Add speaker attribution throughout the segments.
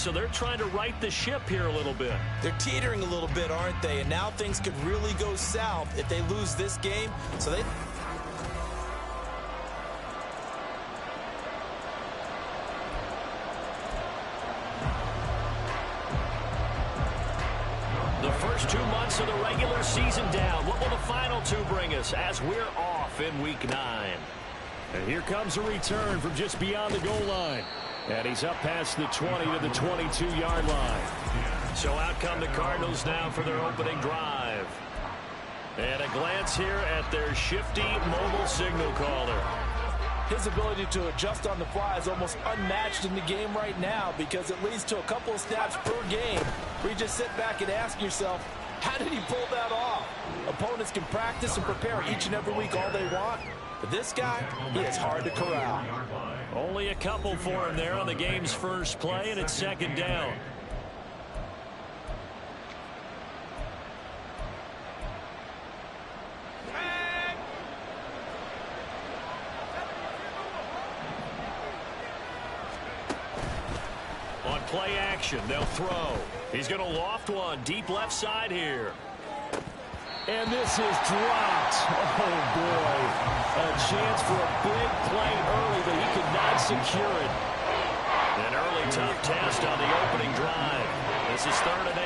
Speaker 1: so they're trying to right the ship here a little bit.
Speaker 2: They're teetering a little bit, aren't they? And now things could really go south if they lose this game. So they...
Speaker 1: The first 2 months of the regular season down. What will the final two bring us as we're off in Week 9?
Speaker 3: And here comes a return from just beyond the goal line. And he's up past the 20 to the 22-yard line.
Speaker 1: So out come the Cardinals now for their opening drive. And a glance here at their shifty mobile signal caller.
Speaker 2: His ability to adjust on the fly is almost unmatched in the game right now because it leads to a couple of snaps per game where you just sit back and ask yourself, how did he pull that off? Opponents can practice and prepare each and every week all they want. But this guy, he is hard to corral.
Speaker 1: Only a couple for him there on the game's first play, and it's second down. On play action, they'll throw. He's going to loft one deep left side here.
Speaker 3: And this is dropped. Oh, boy. A chance for a big play early, but he could not secure it.
Speaker 1: An early tough test on the opening drive. This is 3rd and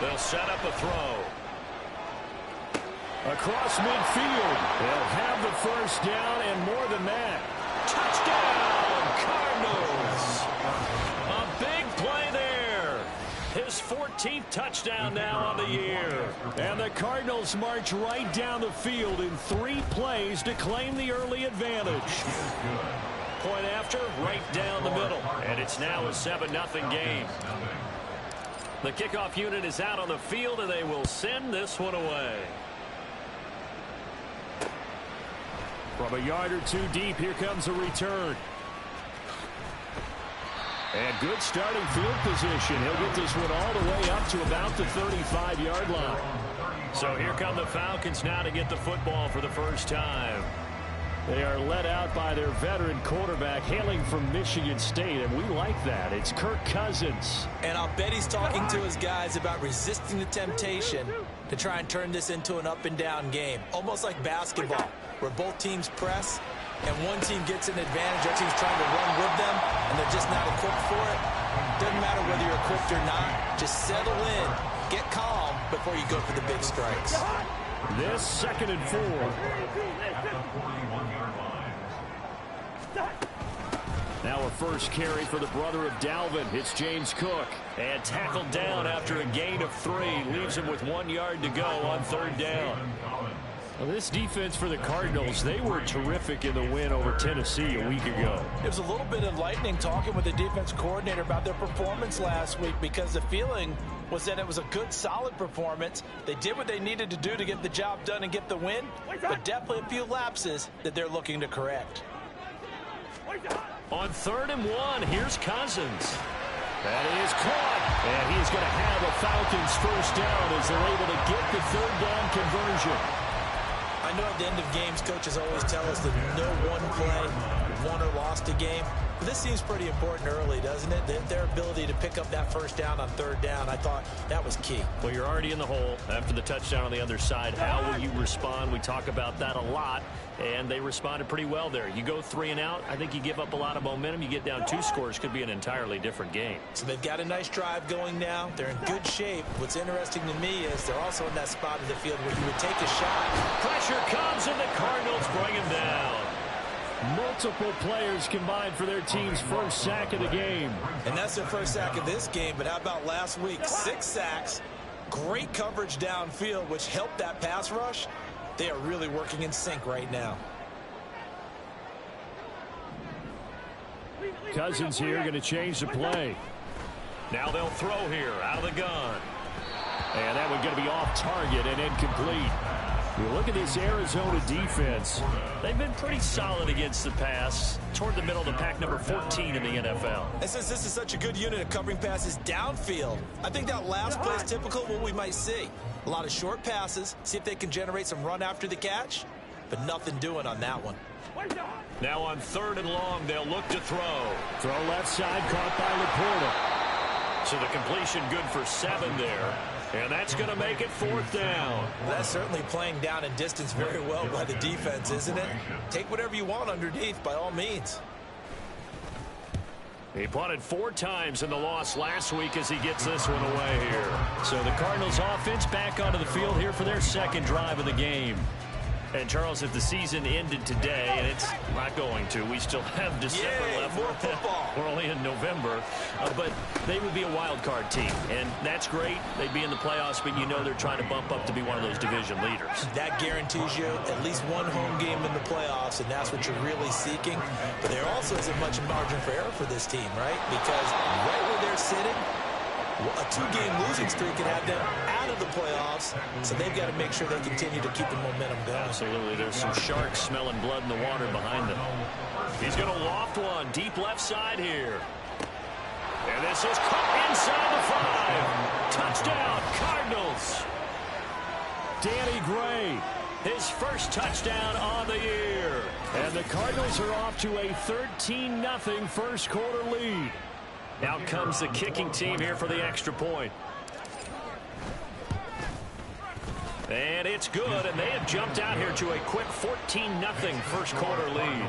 Speaker 1: 8. They'll set up a throw.
Speaker 3: Across midfield. They'll have the first down and more than that.
Speaker 1: Touchdown, Cardinals. A big play there. His 14th touchdown now on the year.
Speaker 3: And the Cardinals march right down the field in 3 plays to claim the early advantage.
Speaker 1: Point after, right down the middle. And it's now a 7-0 game. The kickoff unit is out on the field, and they will send this one away.
Speaker 3: From a yard or two deep, here comes a return. And good starting field position. He'll get this one all the way up to about the 35-yard line.
Speaker 1: So here come the Falcons now to get the football for the first time.
Speaker 3: They are led out by their veteran quarterback hailing from Michigan State, and we like that. It's Kirk Cousins.
Speaker 2: And I'll bet he's talking to his guys about resisting the temptation to try and turn this into an up-and-down game, almost like basketball, where both teams press, and one team gets an advantage, the other team's trying to run with them, and they're just not equipped for it. Doesn't matter whether you're equipped or not. Just settle in, get calm before you go for the big strikes.
Speaker 3: This 2nd and 4. Now a first carry for the brother of Dalvin. It's James Cook.
Speaker 1: And tackled down after a gain of 3. Leaves him with 1 yard to go on 3rd down.
Speaker 3: Well, this defense for the Cardinals, they were terrific in the win over Tennessee a week ago.
Speaker 2: It was a little bit enlightening talking with the defense coordinator about their performance last week because the feeling was that it was a good, solid performance. They did what they needed to do to get the job done and get the win, but definitely a few lapses that they're looking to correct.
Speaker 1: On 3rd and 1, here's Cousins.
Speaker 3: That is caught, and he's going to have a Falcons first down as they're able to get the 3rd down conversion.
Speaker 2: I know at the end of games, coaches always tell us that no one play won or lost a game. But this seems pretty important early, doesn't it? Their ability to pick up that first down on 3rd down, I thought that was key.
Speaker 1: Well, you're already in the hole after the touchdown on the other side. How will you respond? We talk about that a lot, and they responded pretty well there. You go 3 and out, I think you give up a lot of momentum. You get down 2 scores, could be an entirely different game.
Speaker 2: So they've got a nice drive going now. They're in good shape. What's interesting to me is they're also in that spot of the field where you would take a shot.
Speaker 1: Pressure comes, and the Cardinals bring him down.
Speaker 3: Multiple players combined for their team's first sack of the game.
Speaker 2: And that's their first sack of this game, but how about last week? 6 sacks, great coverage downfield, which helped that pass rush. They are really working in sync right now.
Speaker 3: Cousins here going to change the play.
Speaker 1: Now they'll throw here out of the gun.
Speaker 3: And that one's going to be off target and incomplete. You look at this Arizona defense.
Speaker 1: They've been pretty solid against the pass. Toward the middle of the pack, number 14 in the NFL.
Speaker 2: And since this is such a good unit of covering passes downfield, I think that last play is typical of what we might see. A lot of short passes, see if they can generate some run after the catch, but nothing doing on that one.
Speaker 1: Now on 3rd and long, they'll look to throw.
Speaker 3: Throw left side, caught by Laporta.
Speaker 1: So the completion good for 7 there. And that's going to make it 4th down.
Speaker 2: That's certainly playing down in distance very well by the defense, isn't it? Take whatever you want underneath, by all means.
Speaker 1: He punted 4 times in the loss last week as he gets this one away here. So the Cardinals offense back onto the field here for their 2nd drive of the game. And, Charles, if the season ended today, and it's not going to, we still have December left.
Speaker 2: More football.
Speaker 1: We're only in November. But they would be a wild card team, and that's great. They'd be in the playoffs, but you know they're trying to bump up to be one of those division leaders.
Speaker 2: That guarantees you at least one home game in the playoffs, and that's what you're really seeking. But there also isn't much margin for error for this team, right? Because right where they're sitting, a 2-game losing streak can have them out of the playoffs, so they've got to make sure they continue to keep the momentum going.
Speaker 1: Absolutely. There's some sharks smelling blood in the water behind them. He's going to loft one deep left side here. And this is caught inside the 5. Touchdown, Cardinals.
Speaker 3: Danny Gray,
Speaker 1: His first touchdown on the year.
Speaker 3: and the Cardinals are off to a 13-0 first quarter lead.
Speaker 1: Now comes the kicking team here for the extra point. And it's good, and they have jumped out here to a quick 14-0 first quarter lead.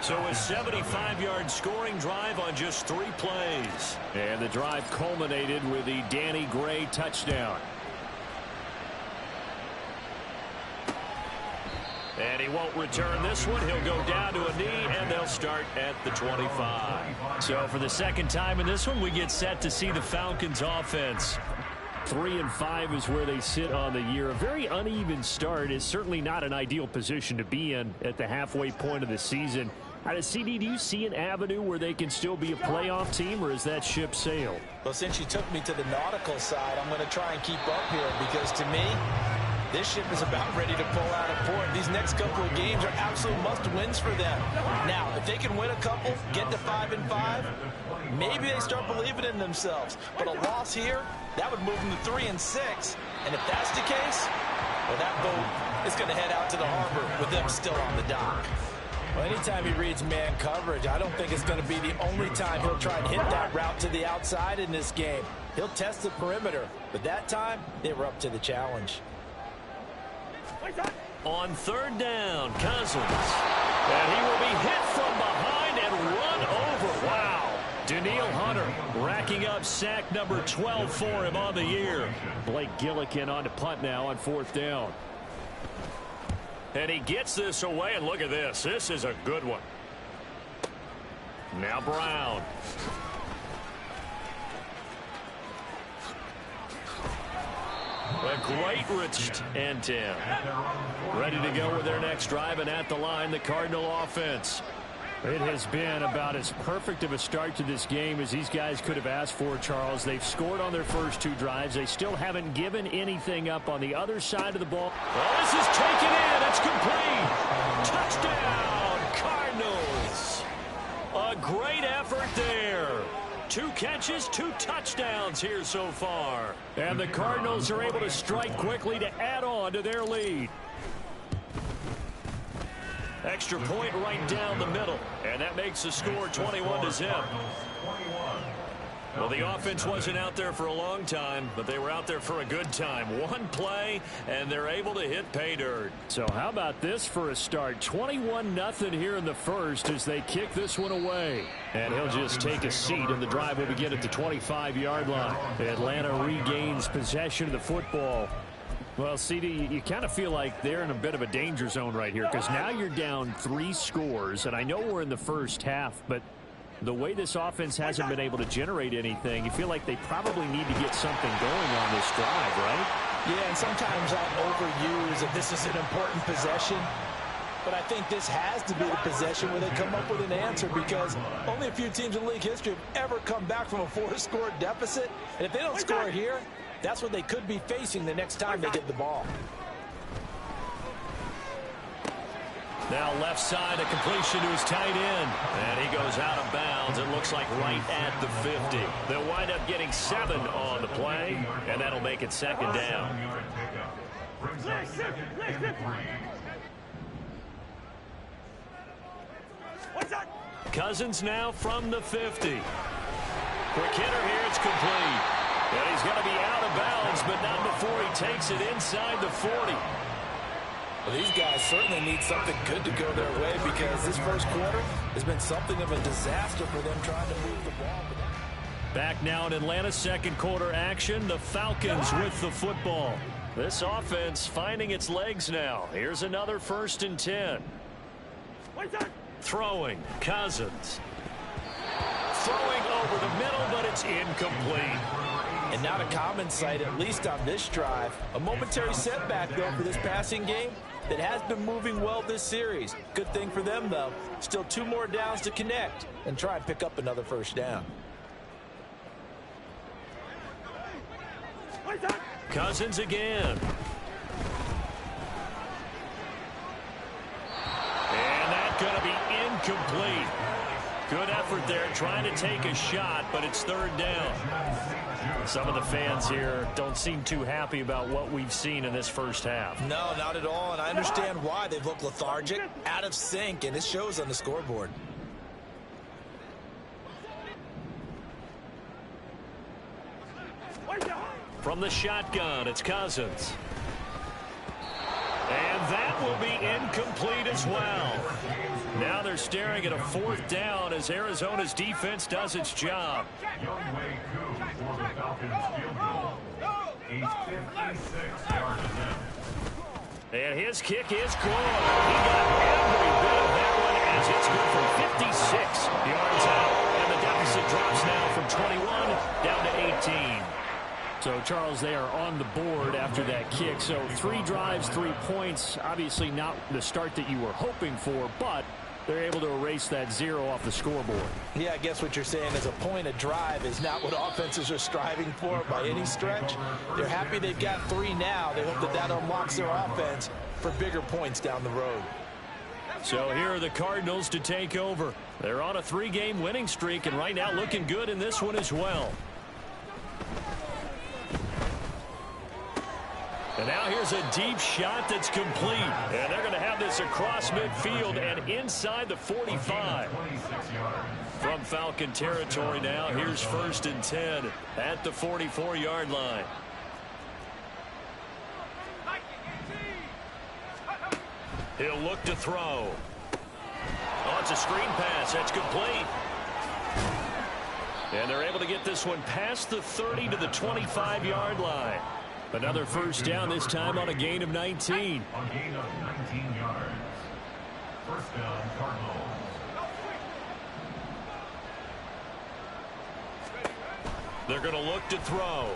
Speaker 1: So a 75-yard scoring drive on just 3 plays.
Speaker 3: And the drive culminated with the Danny Gray touchdown.
Speaker 1: And he won't return this one. He'll go down to a knee, and they'll start at the 25.
Speaker 3: So for the 2nd time in this one, we get set to see the Falcons offense. 3-5 is where they sit on the year. A very uneven start is certainly not an ideal position to be in at the halfway point of the season. CD, do you see an avenue where they can still be a playoff team, or is that ship sailed?
Speaker 2: Well, since you took me to the nautical side, I'm going to try and keep up here, because to me, this ship is about ready to pull out of port. These next couple of games are absolute must-wins for them. Now, if they can win a couple, get to 5-5, maybe they start believing in themselves. But a loss here, that would move them to 3-6. And if that's the case, well, that boat is going to head out to the harbor with them still on the dock. Well, anytime he reads man coverage, I don't think it's going to be the only time he'll try and hit that route to the outside in this game. He'll test the perimeter, but that time, they were up to the challenge.
Speaker 1: On 3rd down, Cousins. And he will be hit from behind and run over. Wow. Daniil Hunter racking up sack number 12 for him on the year.
Speaker 3: Blake Gillikin on to punt now on 4th down.
Speaker 1: And he gets this away, and look at this. This is a good one. Now Brown. A great reach and 10. Ready to go with their next drive, and at the line, the Cardinal offense.
Speaker 3: It has been about as perfect of a start to this game as these guys could have asked for, Charles. They've scored on their first 2 drives. They still haven't given anything up on the other side of the ball.
Speaker 1: Well, this is taken in. It's complete. Touchdown, Cardinals. A great effort there. 2 catches, 2 touchdowns here so far.
Speaker 3: And the Cardinals are able to strike quickly to add on to their lead.
Speaker 1: Extra point right down the middle, and that makes the score 21-0. Well, the offense wasn't out there for a long time, but they were out there for a good time. 1 play, and they're able to hit pay dirt.
Speaker 3: So how about this for a start? 21-0 here in the first as they kick this one away. And he'll just take a seat, and the drive will begin at the 25-yard line. Atlanta regains possession of the football. Well, CD, you kind of feel like they're in a bit of a danger zone right here, because now you're down 3 scores, and I know we're in the first half, but the way this offense hasn't been able to generate anything, you feel like they probably need to get something going on this drive, right?
Speaker 2: Yeah, and sometimes I overuse if this is an important possession. But I think this has to be the possession where they come up with an answer, because only a few teams in league history have ever come back from a 4-score deficit. And if they don't score here, that's what they could be facing the next time they get the ball.
Speaker 1: Now left side, a completion to his tight end. And he goes out of bounds. It looks like right at the 50. They'll wind up getting 7 on the play, and that'll make it 2nd down. Cousins now from the 50. Quick hitter here, it's complete. And he's going to be out of bounds, but not before he takes it inside the 40.
Speaker 2: Well, these guys certainly need something good to go their way because this first quarter has been something of a disaster for them trying to move the ball.
Speaker 1: Back now in Atlanta, second quarter action. The Falcons with the football. This offense finding its legs now. Here's another 1st and 10. Throwing, Cousins. Throwing over the middle, but it's incomplete.
Speaker 2: And not a common sight, at least on this drive. A momentary setback, though, for this passing game that has been moving well this series. Good thing for them, though. Still 2 more downs to connect and try and pick up another 1st down.
Speaker 1: Cousins again. And that's going to be incomplete. Good effort there trying to take a shot, but it's 3rd down. Some of the fans here don't seem too happy about what we've seen in this first half.
Speaker 2: No, not at all, and I understand why. They've looked lethargic, out of sync, and it shows on the scoreboard.
Speaker 1: From the shotgun, it's Cousins. And that will be incomplete as well. Now they're staring at a 4th down as Arizona's defense does its job. And his kick is good. He got every bit of that one as it's good for 56 yards out. And the deficit drops now from 21 down to 18. So, Charles, they are on the board after that kick. So 3 drives, 3 points. Obviously not the start that you were hoping for, but they're able to erase that 0 off the scoreboard.
Speaker 2: Yeah, I guess what you're saying is a point a drive is not what offenses are striving for by any stretch. They're happy they've got 3 now. They hope that that unlocks their offense for bigger points down the road.
Speaker 1: So here are the Cardinals to take over. They're on a 3-game winning streak, and right now looking good in this one as well. And now here's a deep shot that's complete. And they're going to have this across midfield and inside the 45. From Falcon territory now, here's 1st and 10 at the 44-yard line. He'll look to throw. Oh, it's a screen pass. That's complete. And they're able to get this one past the 30 to the 25-yard line. Another 1st down, this time on a gain of 19.
Speaker 4: On gain of 19 yards. 1st down, Cardinals.
Speaker 1: They're going to look to throw.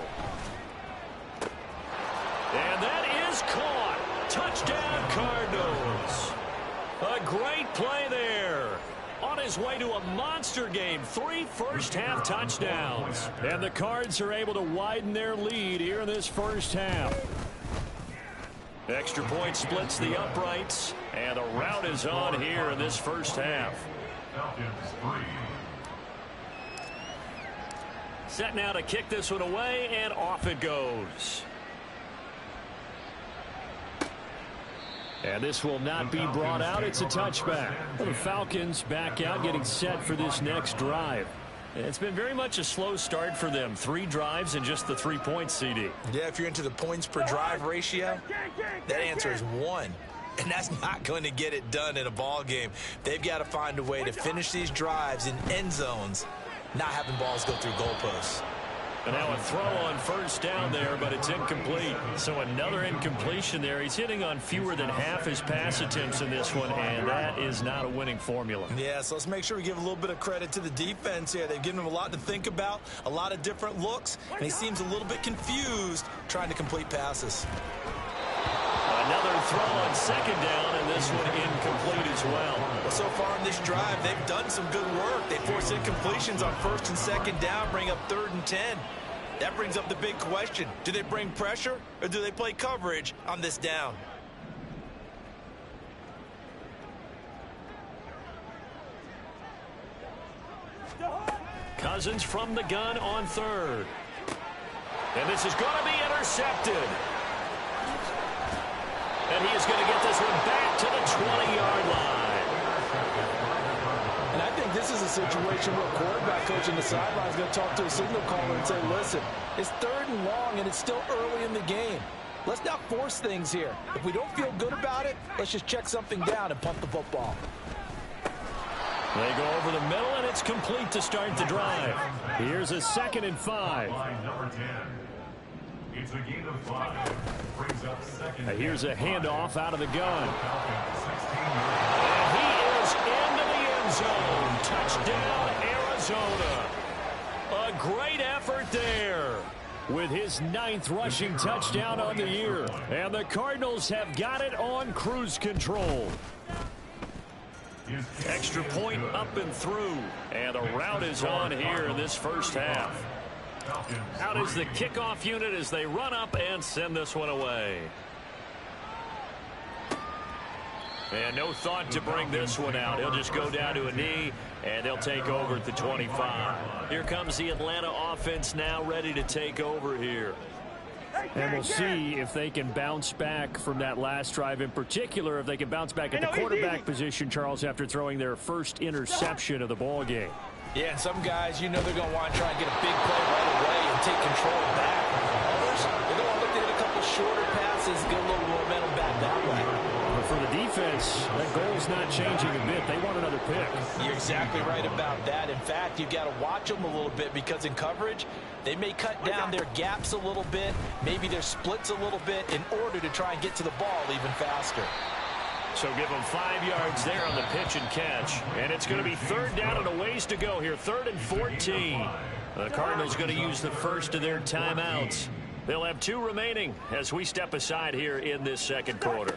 Speaker 1: And that is caught. Touchdown, Cardinals. A great play there. On his way to a monster game, 3 first-half touchdowns. And the Cards are able to widen their lead here in this first half. Extra point splits the uprights, and the rout is on here in this first half.
Speaker 4: Falcons 3.
Speaker 1: Set now to kick this one away, and off it goes. And this will not be brought out. It's a touchback. Well, the Falcons back out, getting set for this next drive. It's been very much a slow start for them. 3 drives and just the 3 points, CD.
Speaker 2: Yeah, if you're into the points per drive ratio, that answer is 1. And that's not going to get it done in a ball game. They've got to find a way to finish these drives in end zones, not having balls go through goalposts.
Speaker 1: And now a throw on 1st down there, but it's incomplete. So another incompletion there. He's hitting on fewer than half his pass attempts in this one, and that is not a winning formula.
Speaker 2: Yeah, so let's make sure we give a little bit of credit to the defense here. They've given him a lot to think about, a lot of different looks, and he seems a little bit confused trying to complete passes.
Speaker 1: Another throw on 2nd down, and this one incomplete as well.
Speaker 2: Well, so far in this drive, they've done some good work. They force incompletions on 1st and 2nd down, bring up 3rd and 10. That brings up the big question. Do they bring pressure, or do they play coverage on this down?
Speaker 1: Cousins from the gun on 3rd. And this is going to be intercepted. And he is going to get this one back to the 20-yard line.
Speaker 2: And I think this is a situation where a quarterback coach on the sideline is going to talk to a signal caller and say, listen, it's 3rd and long, and it's still early in the game. Let's not force things here. If we don't feel good about it, let's just check something down and punt the football.
Speaker 3: They go over the middle, and it's complete to start the drive. Here's a 2nd and 5.
Speaker 4: Number 10. It's a gain of 5. Brings up 2nd.
Speaker 3: Here's a handoff out of the gun.
Speaker 1: And he is into the end zone. Touchdown, Arizona. A great effort there.
Speaker 3: With his 9th rushing touchdown on the year. And the Cardinals have got it on cruise control.
Speaker 1: Extra point up and through. And a route is on here in this first half. Out is the kickoff unit as they run up and send this one away. And no thought to bring this one out. He'll just go down to a knee, and they'll take over at the 25. Here comes the Atlanta offense now ready to take over here.
Speaker 3: And we'll see if they can bounce back from that last drive. In particular, if they can bounce back at the quarterback position, Charles, after throwing their first interception of the ball game.
Speaker 2: Yeah, and some guys, you know they're going to want to try and get a big play right away and take control back. Others, they're going to look at a couple shorter passes, get a little momentum back that way.
Speaker 3: But for the defense, that goal's not changing a bit. They want another pick.
Speaker 2: You're exactly right about that. In fact, you've got to watch them a little bit because in coverage, they may cut down their gaps a little bit, maybe their splits a little bit in order to try and get to the ball even faster.
Speaker 1: So give them 5 yards there on the pitch and catch. And it's going to be 3rd down and a ways to go here. 3rd and 14. The Cardinals going to use the first of their timeouts. They'll have 2 remaining as we step aside here in this second quarter.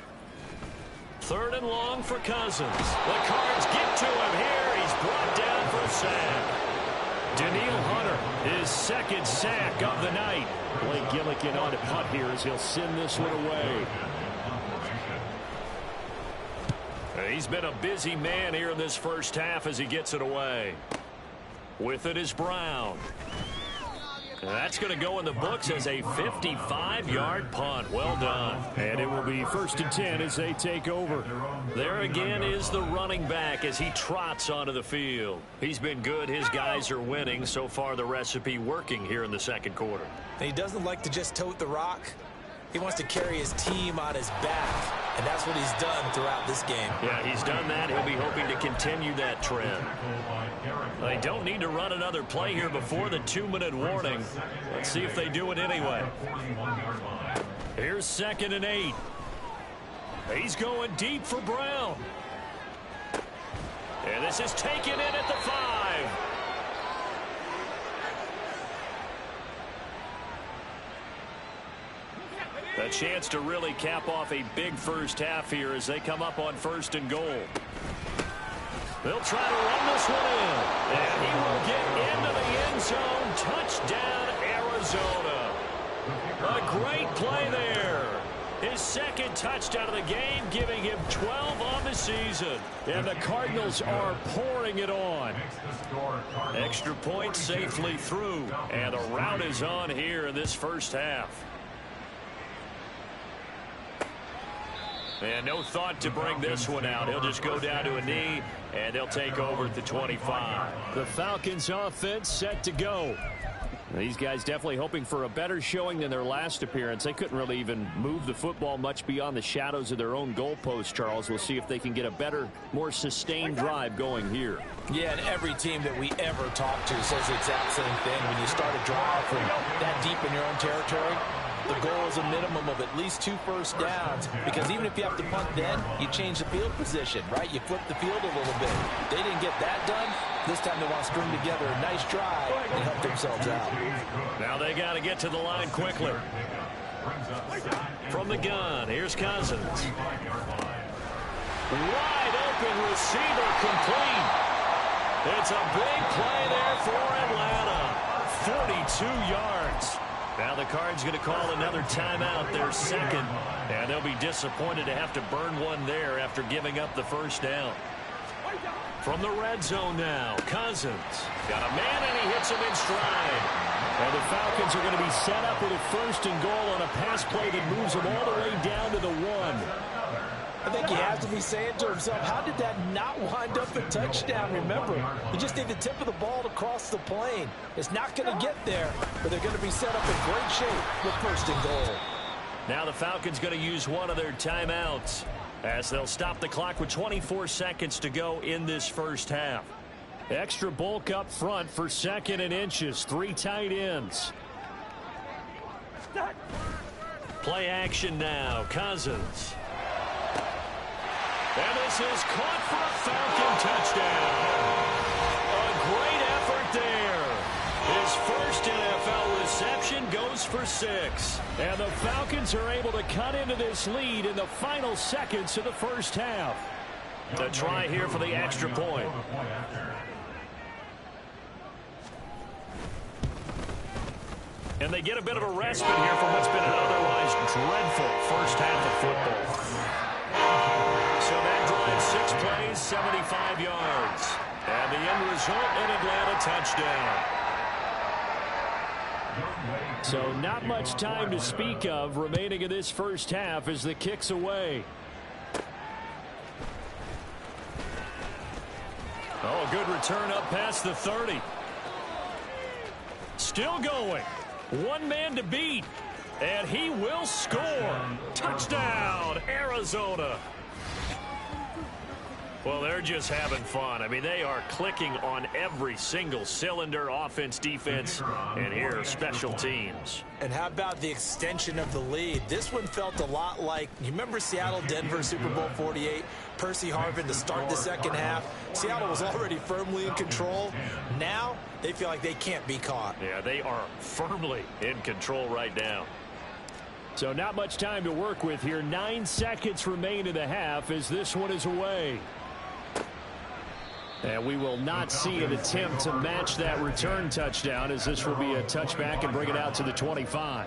Speaker 1: 3rd and long for Cousins. The Cards get to him here. He's brought down for a sack. Daniil Hunter, his 2nd sack of the night. Blake Gillikin on to punt here as he'll send this one away. He's been a busy man here in this first half as he gets it away. With it is Brown. That's going to go in the books as a 55-yard punt. Well done.
Speaker 3: And it will be 1st and 10 as they take over.
Speaker 1: There again is the running back as he trots onto the field. He's been good. His guys are winning. So far, the recipe working here in the second quarter.
Speaker 2: And he doesn't like to just tote the rock. He wants to carry his team on his back, and that's what he's done throughout this game.
Speaker 1: Yeah, he's done that. He'll be hoping to continue that trend. They don't need to run another play here before the 2-minute warning. Let's see if they do it anyway. Here's 2nd and 8. He's going deep for Brown. And this is taken in at the 5. A chance to really cap off a big first half here as they come up on 1st and goal. They'll try to run this one in. And he will get into the end zone. Touchdown, Arizona. A great play there. His 2nd touchdown of the game, giving him 12 on the season.
Speaker 3: And the Cardinals are pouring it on.
Speaker 1: Extra point safely through. And the route is on here in this first half. And no thought to bring this one out. He'll just go down to a knee, and they'll take over at the 25.
Speaker 3: The Falcons offense set to go. These guys definitely hoping for a better showing than their last appearance. They couldn't really even move the football much beyond the shadows of their own goalpost, Charles. We'll see if they can get a better, more sustained drive going here.
Speaker 2: Yeah, and every team that we ever talk to says the exact same thing. When you start a drive from that deep in your own territory, the goal is a minimum of at least 2 first downs, because even if you have to punt then, you change the field position, right? You flip the field a little bit. They didn't get that done. This time they want to string together a nice drive and help themselves out.
Speaker 1: Now they got to get to the line quickly. From the gun, here's Cousins. Wide open receiver complete. It's a big play there for Atlanta. 42 yards. Now the Cards going to call another timeout, their 2nd, and they'll be disappointed to have to burn one there after giving up the first down. From the red zone now, Cousins got a man and he hits him in stride.
Speaker 3: And the Falcons are going to be set up with a 1st and goal on a pass play that moves them all the way down to the 1.
Speaker 2: I think he has to be saying to himself, how did that not wind up a touchdown? Remember, you just need the tip of the ball to cross the plane. It's not going to get there, but they're going to be set up in great shape with 1st and goal.
Speaker 1: Now the Falcons going to use one of their timeouts as they'll stop the clock with 24 seconds to go in this first half.
Speaker 3: Extra bulk up front for 2nd and inches. 3 tight ends.
Speaker 1: Play action now. Cousins. And this is caught for a Falcon touchdown. A great effort there. His first NFL reception goes for 6.
Speaker 3: And the Falcons are able to cut into this lead in the final seconds of the first half.
Speaker 1: The try here for the extra point. And they get a bit of a respite here from what's been an otherwise dreadful first half of football. So that drives 6 plays, 75 yards. And the end result, an Atlanta touchdown.
Speaker 3: So not much time to speak of remaining in this first half as the kick's away.
Speaker 1: Oh, good return up past the 30.
Speaker 3: Still going. One man to beat. And he will score. Touchdown, Arizona.
Speaker 1: Well, they're just having fun. I mean, they are clicking on every single cylinder, offense, defense, and here, special teams.
Speaker 2: And how about the extension of the lead? This one felt a lot like, you remember Seattle-Denver Super Bowl 48? Percy Harvin to start the second half. Seattle was already firmly in control. Now, they feel like they can't be caught.
Speaker 1: Yeah, they are firmly in control right now.
Speaker 3: So not much time to work with here. 9 seconds remain in the half as this one is away. And we will not see an attempt to match that return touchdown as this will be a touchback and bring it out to the 25.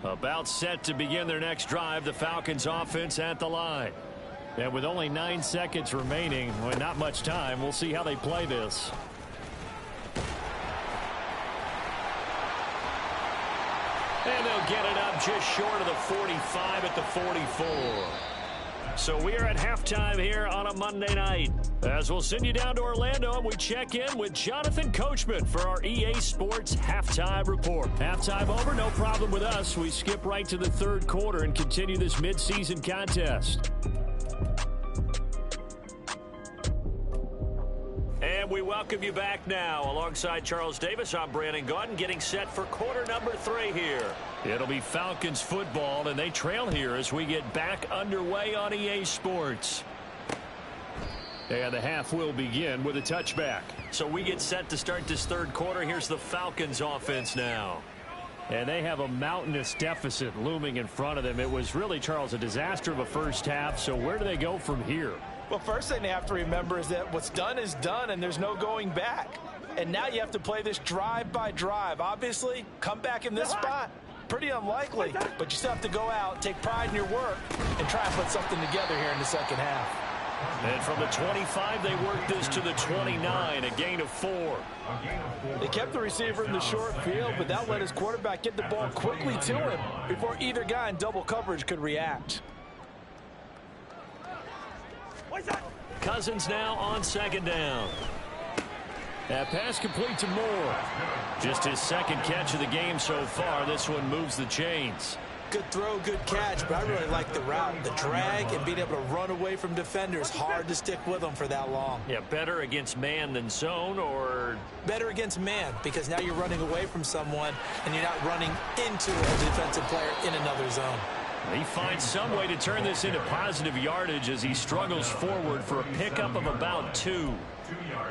Speaker 1: About set to begin their next drive, the Falcons offense at the line.
Speaker 3: And with only 9 seconds remaining, well, not much time, we'll see how they play this.
Speaker 1: And they'll get it up just short of the 45 at the 44. So we are at halftime here on a Monday night. As we'll send you down to Orlando, and we check in with Jonathan Coachman for our EA Sports Halftime Report.
Speaker 3: Halftime over, no problem with us. We skip right to the 3rd quarter and continue this midseason contest.
Speaker 1: And we welcome you back now. Alongside Charles Davis, I'm Brandon Gaudin, getting set for quarter number 3 here.
Speaker 3: It'll be Falcons football, and they trail here as we get back underway on EA Sports. And the half will begin with a touchback.
Speaker 1: So we get set to start this 3rd quarter. Here's the Falcons offense now.
Speaker 3: And they have a mountainous deficit looming in front of them. It was really, Charles, a disaster of a first half. So where do they go from here?
Speaker 2: Well, first thing they have to remember is that what's done is done, and there's no going back. And now you have to play this drive by drive. Obviously, come back in this spot. Pretty unlikely, but you still have to go out, take pride in your work, and try and put something together here in the second half.
Speaker 1: And from the 25, they worked this to the 29, a gain of 4.
Speaker 2: They kept the receiver in the short field, but that let his quarterback get the ball quickly to him before either guy in double coverage could react.
Speaker 1: Cousins now on 2nd down.
Speaker 3: That pass complete to Moore.
Speaker 1: Just his 2nd catch of the game so far. This one moves the chains.
Speaker 2: Good throw, good catch, but I really like the route. The drag and being able to run away from defenders. Hard to stick with them for that long.
Speaker 1: Yeah, better against man than zone, or?
Speaker 2: Better against man, because now you're running away from someone and you're not running into a defensive player in another zone.
Speaker 1: He finds some way to turn this into positive yardage as he struggles forward for a pickup of about 2.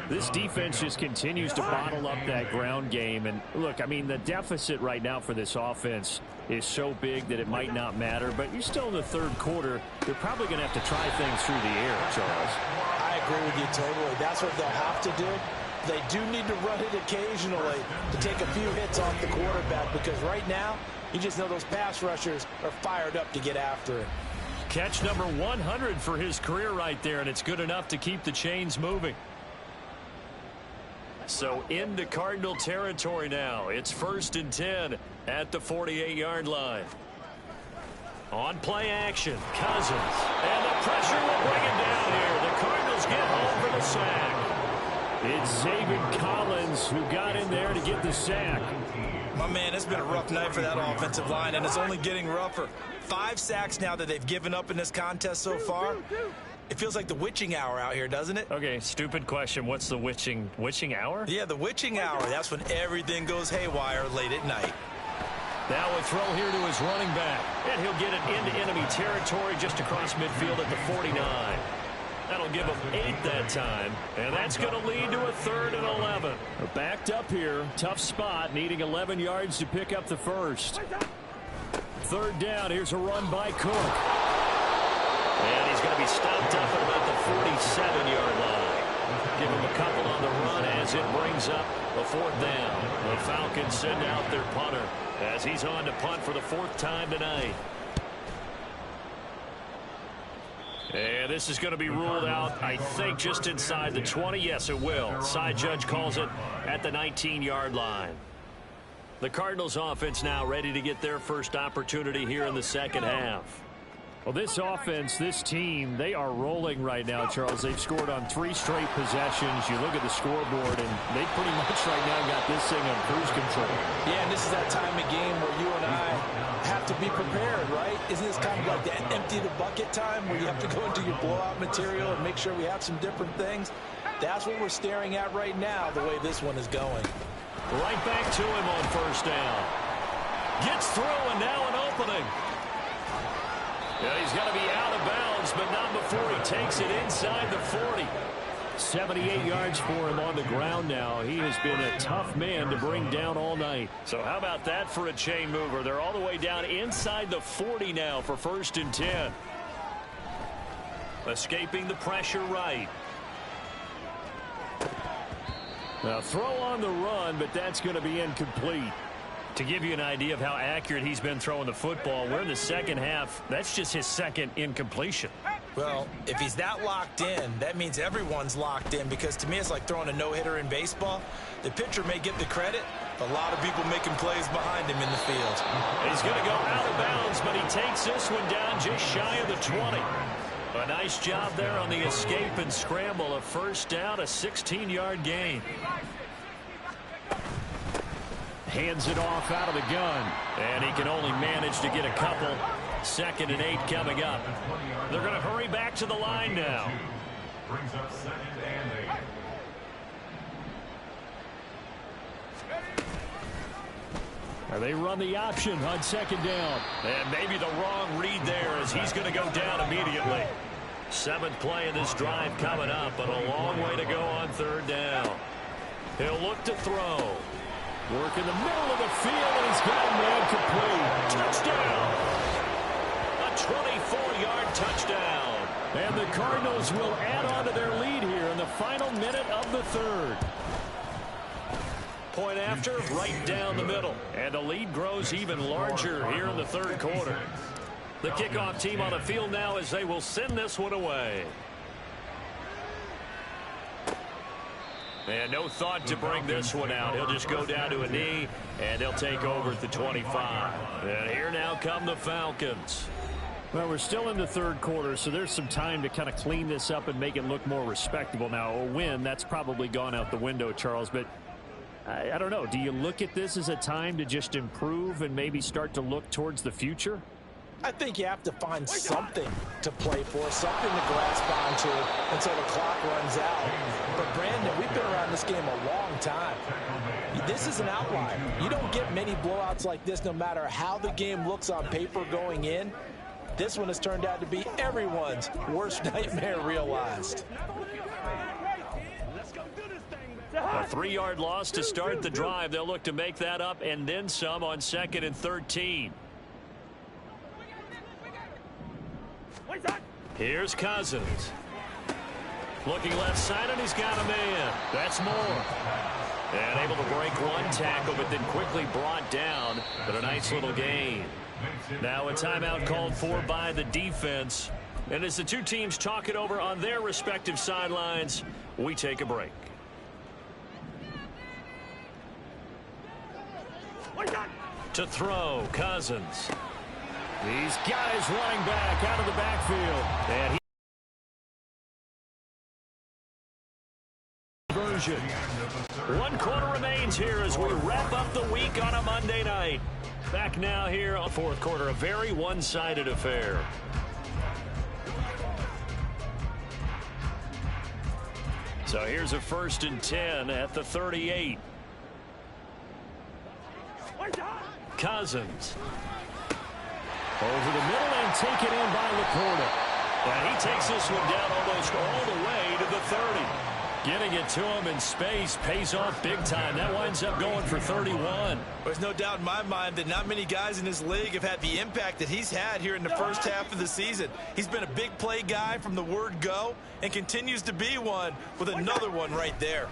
Speaker 3: This defense just continues to bottle up that ground game. And look, I mean, the deficit right now for this offense is so big that it might not matter. But you're still in the 3rd quarter. They're probably going to have to try things through the air, Charles.
Speaker 2: I agree with you totally. That's what they'll have to do. They do need to run it occasionally to take a few hits off the quarterback, because right now, you just know those pass rushers are fired up to get after it.
Speaker 1: Catch number 100 for his career right there, and it's good enough to keep the chains moving. So into Cardinal territory now. It's 1st and 10 at the 48-yard line. On play action, Cousins. And the pressure will bring him down here. The Cardinals get home for the sack.
Speaker 3: It's Zaven Collins who got in there to get the sack.
Speaker 2: My man, it's been a rough night for that offensive line, and it's only getting rougher. 5 sacks now that they've given up in this contest so far. It feels like the witching hour out here, doesn't it?
Speaker 1: Okay, stupid question. What's the witching hour?
Speaker 2: Yeah, the witching hour. That's when everything goes haywire late at night.
Speaker 1: Now a throw here to his running back. And he'll get it into enemy territory just across midfield at the 49. That'll give him 8 that time. And that's going to lead to a 3rd and 11.
Speaker 3: Backed up here. Tough spot. Needing 11 yards to pick up the first. 3rd down. Here's a run by Cook.
Speaker 1: And he's going to be stopped up at about the 47-yard line. Give him a couple on the run as it brings up a 4th down. The Falcons send out their punter as he's on to punt for the 4th time tonight. And this is going to be ruled out, I think, just inside the 20. Yes, it will. Side judge calls it at the 19-yard line. The Cardinals offense now ready to get their first opportunity here in the second half.
Speaker 3: Well, this offense, this team, they are rolling right now, Charles. They've scored on 3 straight possessions. You look at the scoreboard, and they pretty much right now got this thing on cruise control.
Speaker 2: Yeah, and this is that time of game where you and I have to be prepared, right? Isn't this kind of like that empty the bucket time where you have to go into your blowout material and make sure we have some different things? That's what we're staring at right now, the way this one is going.
Speaker 1: Right back to him on 1st down. Gets through, and now an opening. Yeah, he's going to be out of bounds, but not before he takes it inside the 40.
Speaker 3: 78 yards for him on the ground now. He has been a tough man to bring down all night.
Speaker 1: So how about that for a chain mover? They're all the way down inside the 40 now for 1st and 10. Escaping the pressure right.
Speaker 3: Now throw on the run, but that's going to be incomplete.
Speaker 1: To give you an idea of how accurate he's been throwing the football, we're in the second half. That's just his 2nd incompletion.
Speaker 2: Well, if he's that locked in, that means everyone's locked in, because to me it's like throwing a no-hitter in baseball. The pitcher may get the credit. A lot of people making plays behind him in the field.
Speaker 1: He's going to go out of bounds, but he takes this one down just shy of the 20. A nice job there on the escape and scramble. A 1st down, a 16-yard gain.
Speaker 3: Hands it off out of the gun.
Speaker 1: And he can only manage to get a couple. 2nd and 8 coming up. They're going to hurry back to the line now.
Speaker 4: Brings up 2nd and 8.
Speaker 3: They run the option on 2nd down.
Speaker 1: And maybe the wrong read there as he's going to go down immediately. 7th play in this drive coming up, but a long way to go on 3rd down. He'll look to throw.
Speaker 3: Work in the middle of the field, and he's got a man complete.
Speaker 1: Touchdown! A 24-yard touchdown.
Speaker 3: And the Cardinals will add on to their lead here in the final minute of the 3rd.
Speaker 1: Point after, right down the middle. And the lead grows even larger here in the 3rd quarter. The kickoff team on the field now as they will send this one away. And no thought to bring this one out. He'll just go down to a knee, and they'll take over at the 25. And here now come the Falcons.
Speaker 3: Well, we're still in the 3rd quarter, so there's some time to kind of clean this up and make it look more respectable. Now, a win, that's probably gone out the window, Charles, but I don't know. Do you look at this as a time to just improve and maybe start to look towards the future?
Speaker 2: I think you have to find something to play for, something to grasp onto until the clock runs out. But, Brandon, we've been around this game a long time. This is an outlier. You don't get many blowouts like this no matter how the game looks on paper going in. This one has turned out to be everyone's worst nightmare realized.
Speaker 1: A 3-yard loss to start the drive. They'll look to make that up and then some on 2nd and 13. Here's Cousins. Looking left side, and he's got a man. That's more. And able to break one tackle, but then quickly brought down. But a nice little gain. Now a timeout called for by the defense. And as the two teams talk it over on their respective sidelines, we take a break. To throw, Cousins.
Speaker 3: These guys running back out of the backfield. And version.
Speaker 1: 1 quarter remains here as we wrap up the week on a Monday night. Back now here on fourth quarter, a very one-sided affair. So here's a 1st and 10 at the 38. Cousins.
Speaker 3: Over the middle and taken in by Laporta.
Speaker 1: And he takes this one down almost all the way to the 30. Getting it to him in space pays off big time. That winds up going for 31.
Speaker 2: There's no doubt in my mind that not many guys in this league have had the impact that he's had here in the first half of the season. He's been a big play guy from the word go and continues to be one with another one right there.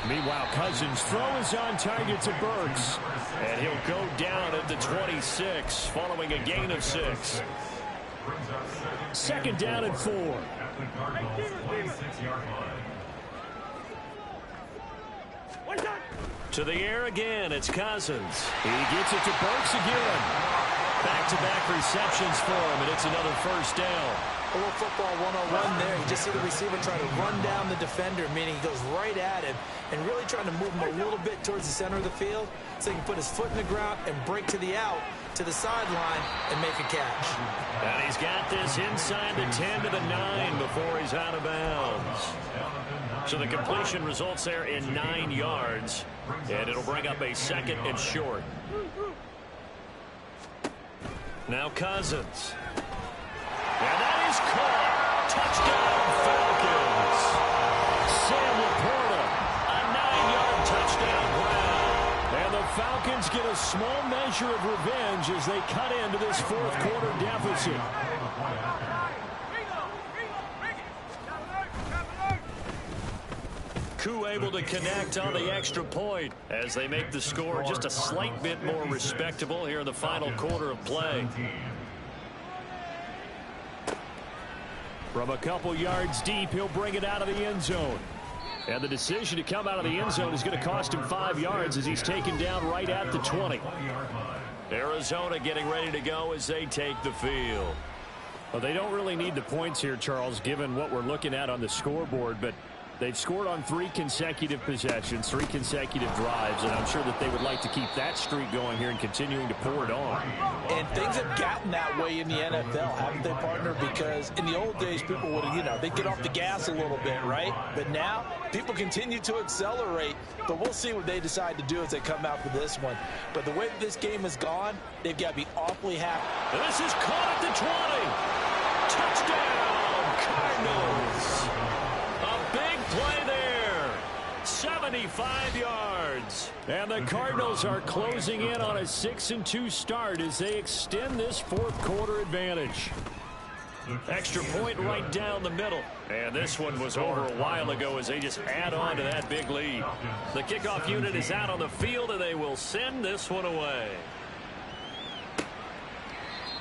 Speaker 3: Meanwhile, Cousins' throw is on target to Burks.
Speaker 1: And he'll go down at the 26 following a gain of 6.
Speaker 3: 2nd down and 4.
Speaker 4: At the Cardinals 26-yard line.
Speaker 1: To the air again, it's Cousins.
Speaker 3: He gets it to Burks again.
Speaker 1: Back-to-back receptions for him, and it's another 1st down.
Speaker 2: A little football 101 there. You just see the receiver try to run down the defender, meaning he goes right at him and really trying to move him a little bit towards the center of the field so he can put his foot in the ground and break to the out, to the sideline, and make a catch.
Speaker 1: And he's got this inside the 10 to the 9 before he's out of bounds. So the completion results there in 9 yards, and it'll bring up a 2nd and short. Now Cousins. And that is caught. Touchdown, Falcons.
Speaker 3: Sam Laporta.
Speaker 1: A 9-yard touchdown grab.
Speaker 3: And the Falcons get a small measure of revenge as they cut into this fourth quarter deficit.
Speaker 1: Koo able to connect on the extra point as they make the score just a slight bit more respectable here in the final quarter of play.
Speaker 3: From a couple yards deep, he'll bring it out of the end zone. And the decision to come out of the end zone is going to cost him 5 yards as he's taken down right at the 20.
Speaker 1: Arizona getting ready to go as they take the field.
Speaker 3: Well, they don't really need the points here, Charles, given what we're looking at on the scoreboard, but they've scored on 3 consecutive possessions, 3 consecutive drives, and I'm sure that they would like to keep that streak going here and continuing to pour it on.
Speaker 2: And things have gotten that way in the NFL, haven't they, partner? Because in the old days, people would, they'd get off the gas a little bit, right? But now, people continue to accelerate, but we'll see what they decide to do as they come out for this one. But the way that this game has gone, they've got to be awfully happy.
Speaker 1: And this is caught at the 20. Touchdown, Cardinals. Big play there. 75 yards.
Speaker 3: And the Cardinals are closing in on a 6-2 start as they extend this fourth quarter advantage.
Speaker 1: Extra point right down the middle. And this one was over a while ago as they just add on to that big lead. The kickoff unit is out on the field and they will send this one away.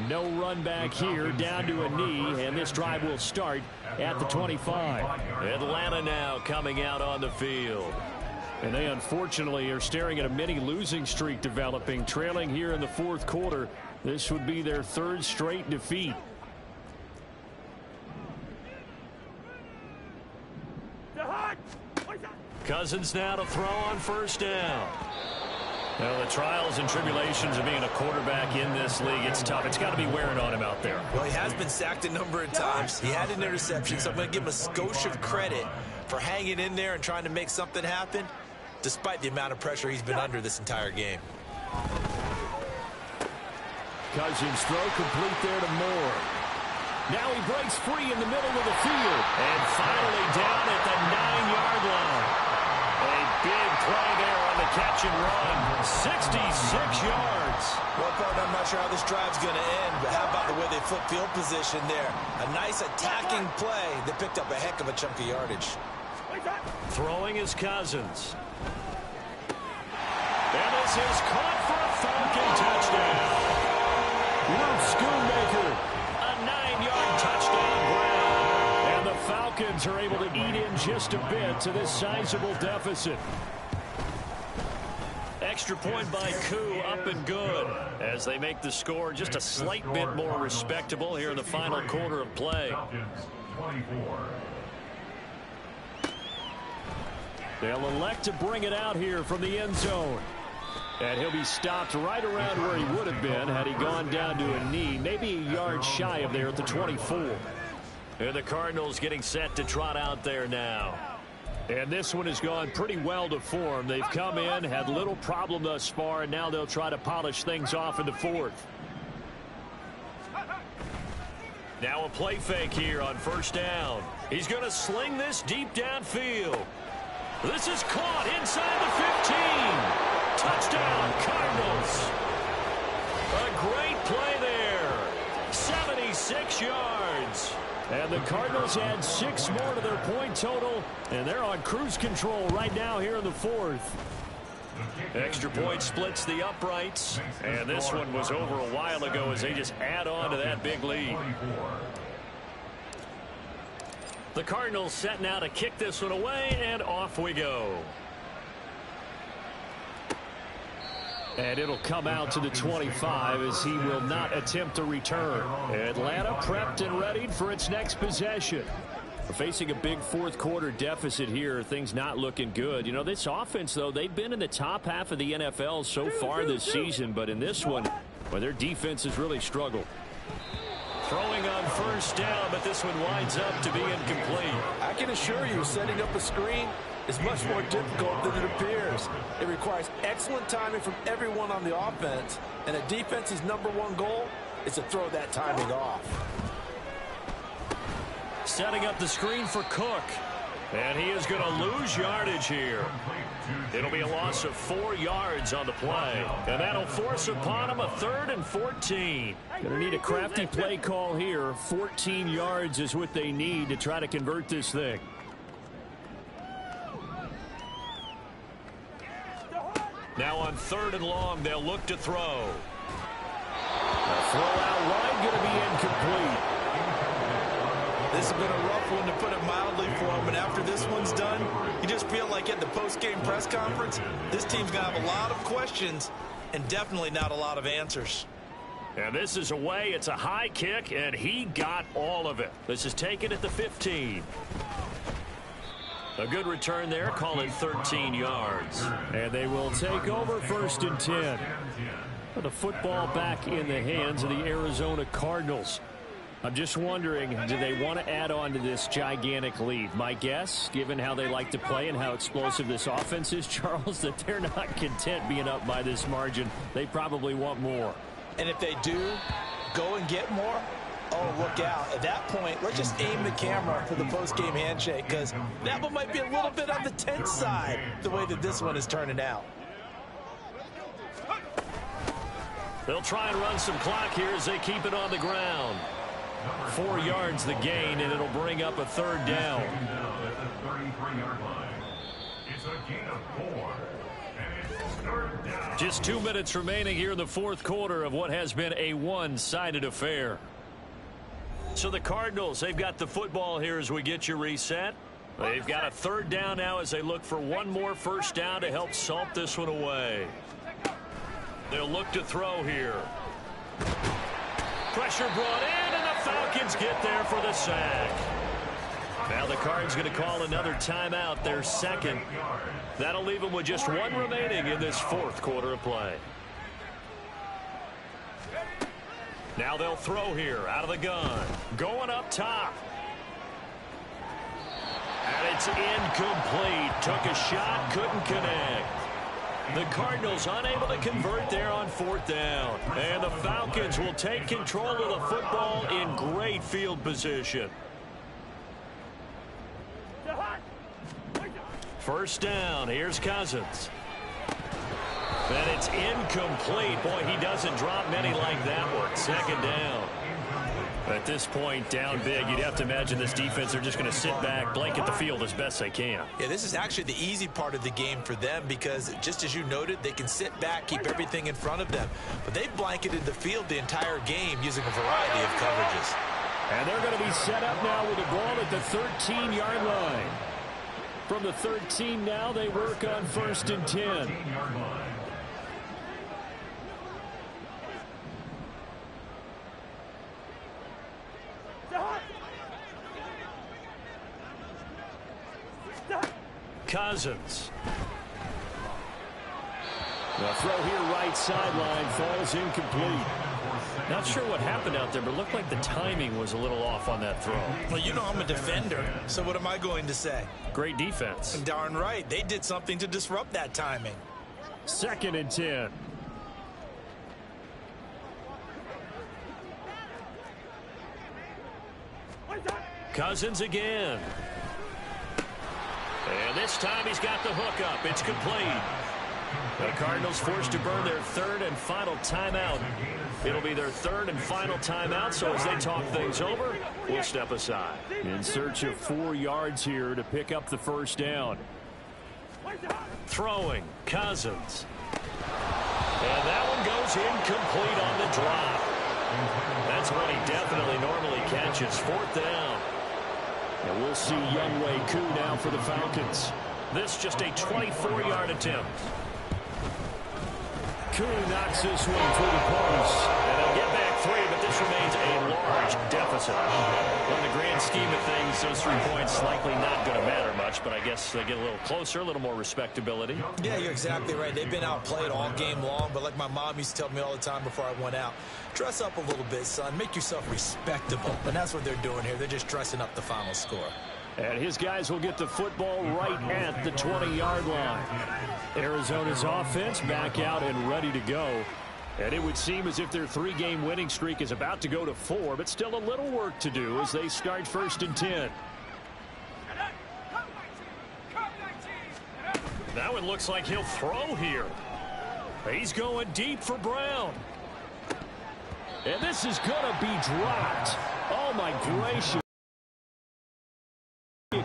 Speaker 3: No run back here, down to a knee, and this drive will start at the 25.
Speaker 1: Atlanta now coming out on the field.
Speaker 3: And they unfortunately are staring at a mini losing streak developing, trailing here in the fourth quarter. This would be their 3rd straight defeat.
Speaker 1: Cousins now to throw on 1st down. Well, the trials and tribulations of being a quarterback in this league, it's tough. It's got to be wearing on him out there.
Speaker 2: Well, he has been sacked a number of times. He had an interception, so I'm going to give him a skosh of credit for hanging in there and trying to make something happen, despite the amount of pressure he's been under this entire game.
Speaker 3: Cousins throw complete there to Moore. Now he breaks free in the middle of the field.
Speaker 1: And finally down at the 9-yard line. A big play there on the catch and run. 66 yards.
Speaker 2: Well, partner, I'm not sure how this drive's going to end, but how about the way they flip field position there? A nice attacking play that picked up a heck of a chunk of yardage.
Speaker 1: Throwing is Cousins. And this is caught for a Falcon touchdown.
Speaker 3: Luke Schoonmaker.
Speaker 1: A 9-yard touchdown grab.
Speaker 3: And the Falcons are able to eat in just a bit to this sizable deficit.
Speaker 1: Extra point by Koo, up and good, as they make the score just a slight bit more respectable here in the final quarter of play.
Speaker 3: They'll elect to bring it out here from the end zone. And he'll be stopped right around where he would have been had he gone down to a knee, maybe a yard shy of there at the 24.
Speaker 1: And the Cardinals getting set to trot out there now.
Speaker 3: And this one has gone pretty well to form. They've come in, had little problem thus far, and now they'll try to polish things off in the fourth.
Speaker 1: Now a play fake here on first down. He's going to sling this deep downfield. This is caught inside the 15. Touchdown, Cardinals. A great play there. 76 yards.
Speaker 3: And the Cardinals add 6 more to their point total, and they're on cruise control right now here in the fourth.
Speaker 1: Extra point splits the uprights, and this one was over a while ago as they just add on to that big lead. The Cardinals set now to kick this one away, and off we go.
Speaker 3: And it'll come out to the 25 as he will not attempt to return. Atlanta prepped and readied for its next possession. We're facing a big fourth quarter deficit here. Things not looking good. You know, this offense, though, they've been in the top half of the NFL so far this season. But in this one, well, their defense has really struggled.
Speaker 1: Throwing on first down, but this one winds up to be incomplete.
Speaker 2: I can assure you, setting up a screen is much more difficult than it appears. It requires excellent timing from everyone on the offense, and a defense's #1 goal is to throw that timing off.
Speaker 1: Setting up the screen for Cook, and he is going to lose yardage here. It'll be a loss of 4 yards on the play, and that'll force upon him a 3rd and 14.
Speaker 3: Going to need a crafty play call here. 14 yards is what they need to try to convert this thing.
Speaker 1: Now on 3rd and long, they'll look to throw.
Speaker 3: A throw out wide, going to be incomplete.
Speaker 2: This has been a rough one, to put it mildly, for him. And after this one's done, you just feel like at the post-game press conference, this team's going to have a lot of questions and definitely not a lot of answers.
Speaker 1: And this is away. It's a high kick, and he got all of it. This is taken at the 15. A good return there. Call it 13 yards.
Speaker 3: And they will take over 1st and 10. With the football back in the hands of the Arizona Cardinals. I'm just wondering, do they want to add on to this gigantic lead? My guess, given how they like to play and how explosive this offense is, Charles, that they're not content being up by this margin. They probably want more.
Speaker 2: And if they do go and get more, oh, look out. At that point, let's just aim the camera for the post-game handshake, because that one might be a little bit on the tense side, the way that this one is turning out.
Speaker 1: They'll try and run some clock here as they keep it on the ground. 4 yards the gain, and it'll bring up a 3rd down. Just 2 minutes remaining here in the fourth quarter of what has been a one-sided affair. So the Cardinals, they've got the football here as we get you reset. They've got a 3rd down now as they look for one more first down to help salt this one away. They'll look to throw here. Pressure brought in, and the Falcons get there for the sack. Now the Cards going to call another timeout, their 2nd. That'll leave them with just 1 remaining in this fourth quarter of play. Now they'll throw here out of the gun. Going up top. And it's incomplete. Took a shot, couldn't connect. The Cardinals unable to convert there on 4th down. And the Falcons will take control of the football in great field position. First down. Here's Cousins. And it's incomplete. Boy, he doesn't drop many like that one. 2nd down. At this point, down big, you'd have to imagine this defense are just going to sit back, blanket the field as best they can.
Speaker 2: Yeah, this is actually the easy part of the game for them because, just as you noted, they can sit back, keep everything in front of them. But they've blanketed the field the entire game using a variety of coverages.
Speaker 3: And they're going to be set up now with the ball at the 13-yard line. From the 13 now, they work on 1st and 10.
Speaker 1: Cousins.
Speaker 3: The throw here right sideline falls incomplete.
Speaker 1: Not sure what happened out there, but it looked like the timing was a little off on that throw.
Speaker 2: Well, you know I'm a defender, so what am I going to say?
Speaker 1: Great defense.
Speaker 2: Darn right. They did something to disrupt that timing.
Speaker 3: 2nd and 10.
Speaker 1: Cousins again. And this time he's got the hook up. It's complete. The Cardinals forced to burn their 3rd and final timeout. It'll be their 3rd and final timeout, so as they talk things over, we'll step aside.
Speaker 3: In search of 4 yards here to pick up the 1st down.
Speaker 1: Throwing, Cousins. And that one goes incomplete on the drop. That's what he definitely normally catches. 4th down.
Speaker 3: And we'll see Younghoe Koo now for the Falcons.
Speaker 1: This just a 24-yard attempt.
Speaker 3: Koo knocks this one through the post.
Speaker 1: And they'll get back 3, but this remains a large deficit. On the grand scheme of things, those 3 points likely not going to matter much, but I guess they get a little closer, a little more respectability.
Speaker 2: Yeah, you're exactly right. They've been outplayed all game long, but like my mom used to tell me all the time before I went out, dress up a little bit, son. Make yourself respectable. And that's what they're doing here. They're just dressing up the final score.
Speaker 3: And his guys will get the football right at the 20-yard line. Arizona's offense back out and ready to go. And it would seem as if their 3-game winning streak is about to go to 4, but still a little work to do as they start 1st and 10.
Speaker 1: That one looks like he'll throw here. He's going deep for Brown.
Speaker 3: And this is going to be dropped. Oh, my gracious.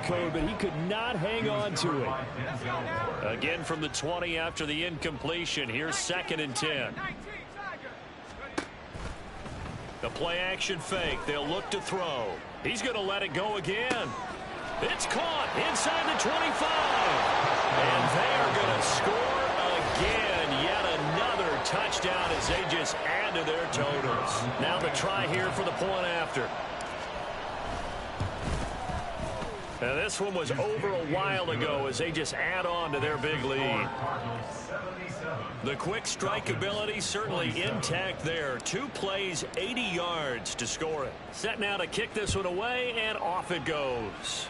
Speaker 3: But he could not hang on to it.
Speaker 1: Again from the 20 after the incompletion. Here's 2nd and 10. The play action fake. They'll look to throw. He's going to let it go again. It's caught inside the 25. And they're going to score again. Yet another touchdown as they just add to their totals. Now the try here for the point after. Now this one was over a while ago as they just add on to their big lead. The quick strike ability certainly intact there. 2 plays, 80 yards to score it. Set now to kick this one away, and off it goes.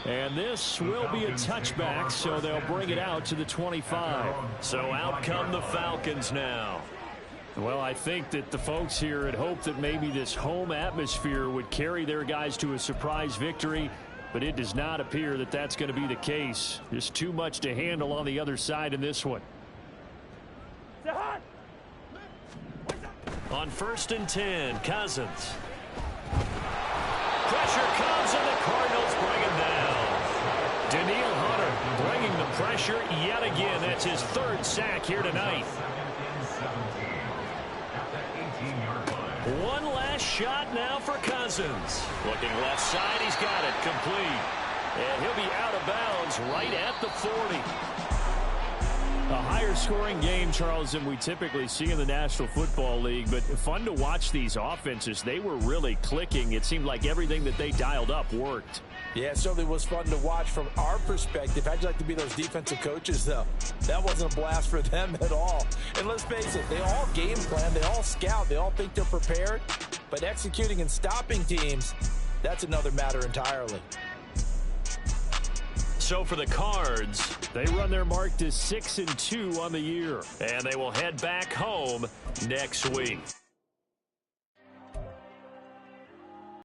Speaker 3: And this will be a touchback, so they'll bring it out to the 25.
Speaker 1: So out come the Falcons now.
Speaker 3: Well, I think that the folks here had hoped that maybe this home atmosphere would carry their guys to a surprise victory, but it does not appear that that's going to be the case. Just too much to handle on the other side in this one.
Speaker 1: On 1st and 10, Cousins. Pressure comes, and the Cardinals bring him down. Daniil Hunter bringing the pressure yet again. That's his 3rd sack here tonight. One last shot now for Cousins. Looking left side, he's got it complete. And he'll be out of bounds right at the 40.
Speaker 3: A higher scoring game, Charles, than we typically see in the National Football League, but fun to watch these offenses. They were really clicking. It seemed like everything that they dialed up worked.
Speaker 2: Yeah, it certainly was fun to watch from our perspective. How'd you like to be those defensive coaches, though? That wasn't a blast for them at all. And let's face it, they all game plan, they all scout, they all think they're prepared. But executing and stopping teams, that's another matter entirely.
Speaker 1: So for the Cards,
Speaker 3: they run their mark to 6-2 on the year.
Speaker 1: And they will head back home next week.